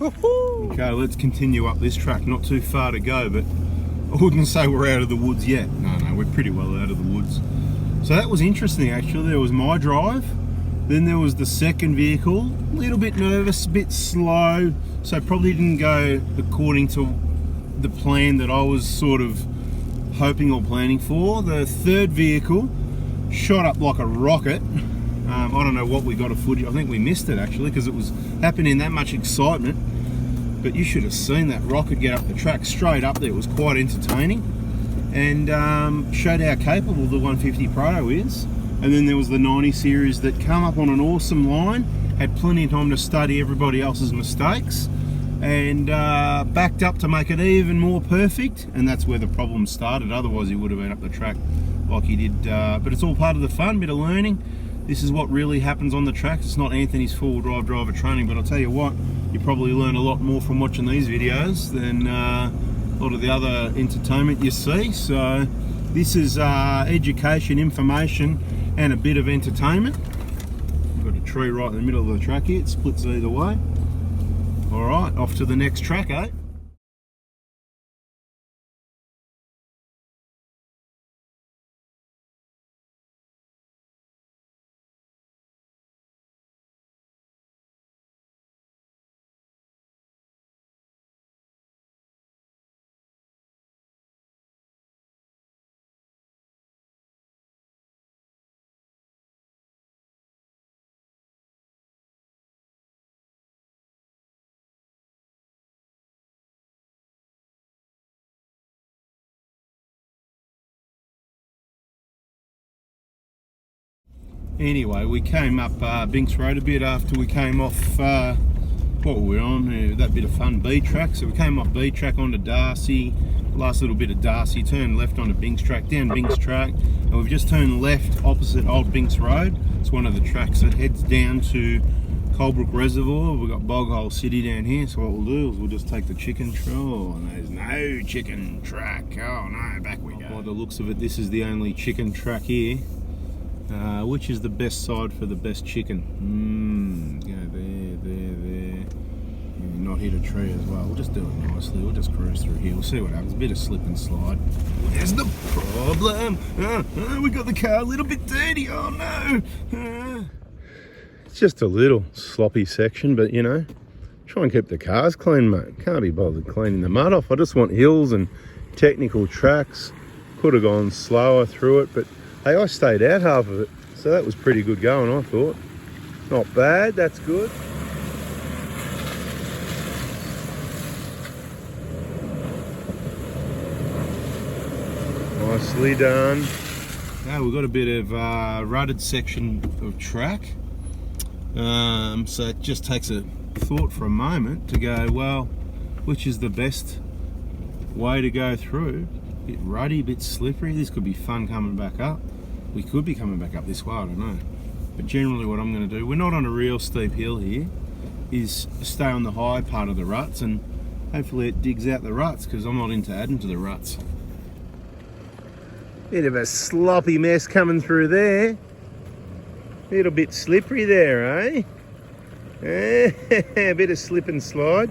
Okay, let's continue up this track. Not too far to go, but I wouldn't say we're out of the woods yet. No, we're pretty well out of the woods. So that was interesting actually. There was my drive, then there was the second vehicle, a little bit nervous, a bit slow, so probably didn't go according to the plan that I was sort of hoping or planning for. The third vehicle shot up like a rocket. I don't know what we got a footage. I think we missed it actually because it was happening in that much excitement. But you should have seen that rocket get up the track straight up there. It was quite entertaining and showed how capable the 150 Pro is. And then there was the 90 series that came up on an awesome line, had plenty of time to study everybody else's mistakes, and backed up to make it even more perfect. And that's where the problem started. Otherwise he would have been up the track like he did. But it's all part of the fun, bit of learning. This is what really happens on the track. It's not Anthony's four-wheel drive driver training, but I'll tell you what, you probably learn a lot more from watching these videos than a lot of the other entertainment you see. So this is education, information, and a bit of entertainment. We've got a tree right in the middle of the track here. It splits either way. All right, off to the next track, eh? Anyway, we came up Binks Road a bit after we came off what were we on? That bit of fun B track. So we came off B track onto Darcy, last little bit of Darcy, turned left onto Binks track, down Binks track, and we've just turned left opposite Old Binks Road. It's one of the tracks that heads down to Colbrook Reservoir. We've got Bog Hole City down here, so what we'll do is we'll just take the chicken track. Oh, there's no chicken track. Oh no, back we go. By the looks of it, this is the only chicken track here. Which is the best side for the best chicken? Go there. Yeah, not hit a tree as well. We'll just do it nicely. We'll just cruise through here. We'll see what happens. A bit of slip and slide. There's the problem. We got the car a little bit dirty. Oh no. It's just a little sloppy section, but you know, try and keep the cars clean, mate. Can't be bothered cleaning the mud off. I just want hills and technical tracks. Could have gone slower through it, but hey, I stayed out half of it, so that was pretty good going, I thought. Not bad, that's good. Nicely done. Now we've got a bit of rutted section of track. So it just takes a thought for a moment to go, well, which is the best way to go through? A bit ruddy, a bit slippery. This could be fun coming back up. We could be coming back up this way, I don't know. But generally what I'm going to do, we're not on a real steep hill here, is stay on the high part of the ruts, and hopefully it digs out the ruts, because I'm not into adding to the ruts. Bit of a sloppy mess coming through there. A little bit slippery there, eh? A bit of slip and slide.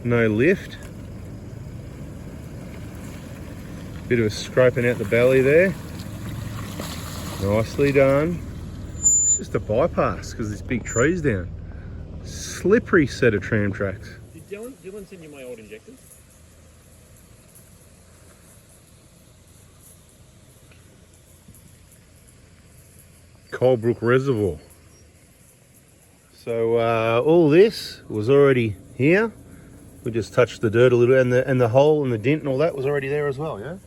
No lift. Bit of a scraping out the belly there. Nicely done. It's just a bypass because there's big trees down. Slippery set of tram tracks. Did Dylan send you my old injectors? Colbrook Reservoir. So all this was already here. We just touched the dirt a little, and the hole and the dent and all that was already there as well, yeah?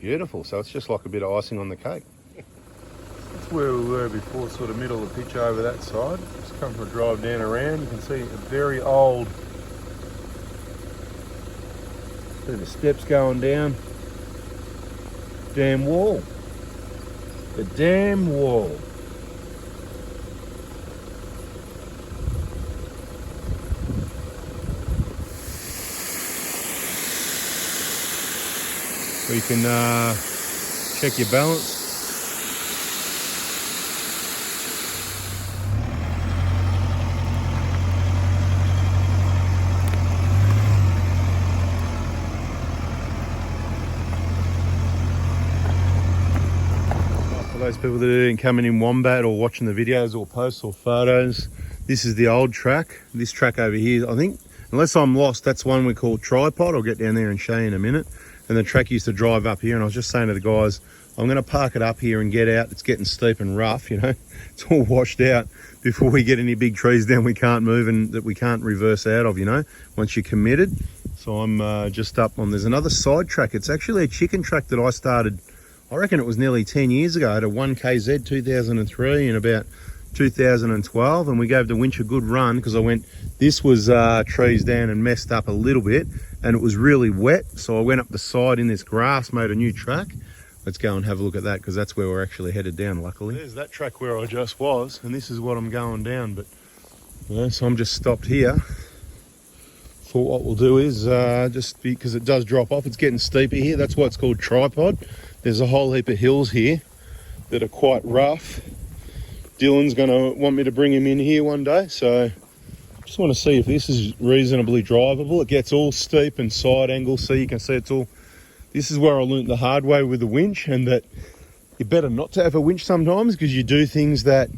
Beautiful, so it's just like a bit of icing on the cake. That's where we were before, sort of middle of the pitch over that side. Just come for a drive down around. You can see a very old bit of steps going down. Damn wall. The damn wall. So you can check your balance. those people that didn't come in Wombat or watching the videos or posts or photos, this is the old track. This track over here, I think, unless I'm lost, that's one we call Tripod. I'll get down there and show you in a minute. And the track used to drive up here, and I was just saying to the guys, I'm going to park it up here and get out. It's getting steep and rough, you know. It's all washed out before we get any big trees down we can't move and that we can't reverse out of, you know, once you're committed. So I'm just up on, there's another side track. It's actually a chicken track that I started, I reckon it was nearly 10 years ago. I had a 1KZ 2003 and about 2012, and we gave the winch a good run because I went, this was trees down and messed up a little bit, and it was really wet. So I went up the side in this grass, made a new track. Let's go and have a look at that because that's where we're actually headed down, luckily. There's that track where I just was, and this is what I'm going down. But you know, so I'm just stopped here. Thought what we'll do is just because it does drop off, it's getting steeper here. That's why it's called Tripod. There's a whole heap of hills here that are quite rough. Dylan's gonna want me to bring him in here one day, so just want to see if this is reasonably drivable. It gets all steep and side angles, so you can see it's all. This is where I learnt the hard way with the winch, and that you're better not to have a winch sometimes because you do things that,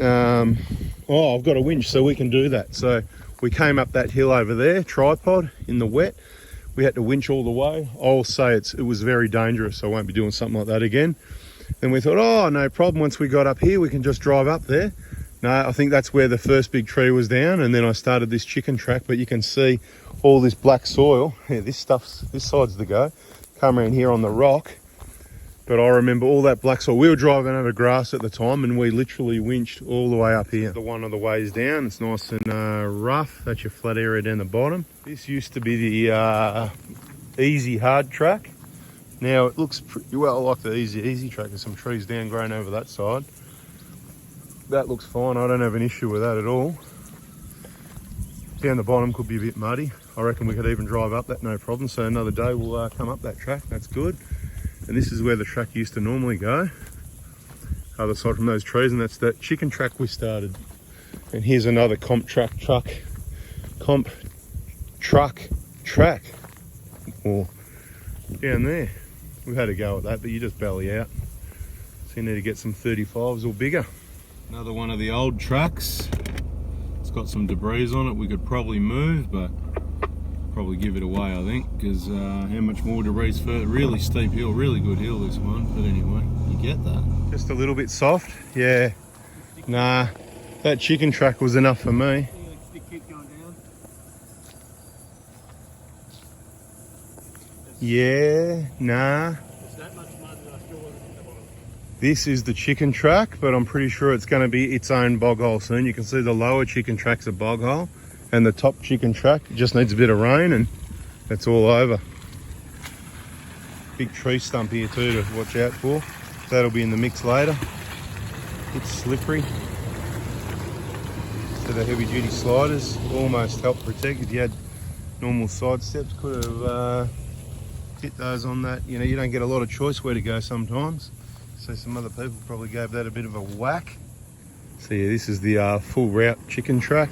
oh, I've got a winch, so we can do that. So we came up that hill over there, Tripod, in the wet. We had to winch all the way. I'll say it was very dangerous, so I won't be doing something like that again. Then we thought, oh, no problem. Once we got up here, we can just drive up there. No, I think that's where the first big tree was down, and then I started this chicken track, but you can see all this black soil. Yeah, this side's the go. Come around here on the rock, but I remember all that black soil. We were driving over grass at the time, and we literally winched all the way up here. The one of the ways down, it's nice and rough. That's your flat area down the bottom. This used to be the easy hard track. Now it looks pretty well like the easy track. There's some trees down growing over that side. That looks fine. I don't have an issue with that at all. Down the bottom could be a bit muddy. I reckon we could even drive up that, no problem. So another day we'll come up that track. That's good. And this is where the track used to normally go, other side from those trees, and that's that chicken track we started. And here's another comp truck track, or down there. We've had a go at that, but you just belly out. So you need to get some 35s or bigger. Another one of the old tracks. It's got some debris on it we could probably move, but probably give it away, I think, because how much more debris further? Really steep hill, really good hill this one, but anyway, you get that. Just a little bit soft, yeah. Nah, that chicken track was enough for me. Yeah, nah. This is the chicken track, but I'm pretty sure it's going to be its own bog hole soon. You can see the lower chicken track's a bog hole, and the top chicken track just needs a bit of rain and it's all over. Big tree stump here too to watch out for. That'll be in the mix later. It's slippery. So the heavy duty sliders almost help protect. If you had normal side steps, could have hit those on that. You know, you don't get a lot of choice where to go sometimes. So some other people probably gave that a bit of a whack. So yeah, this is the full route chicken track.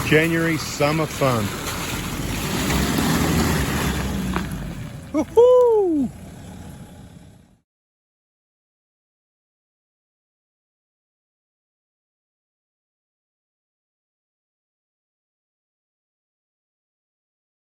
January summer fun. Woohoo!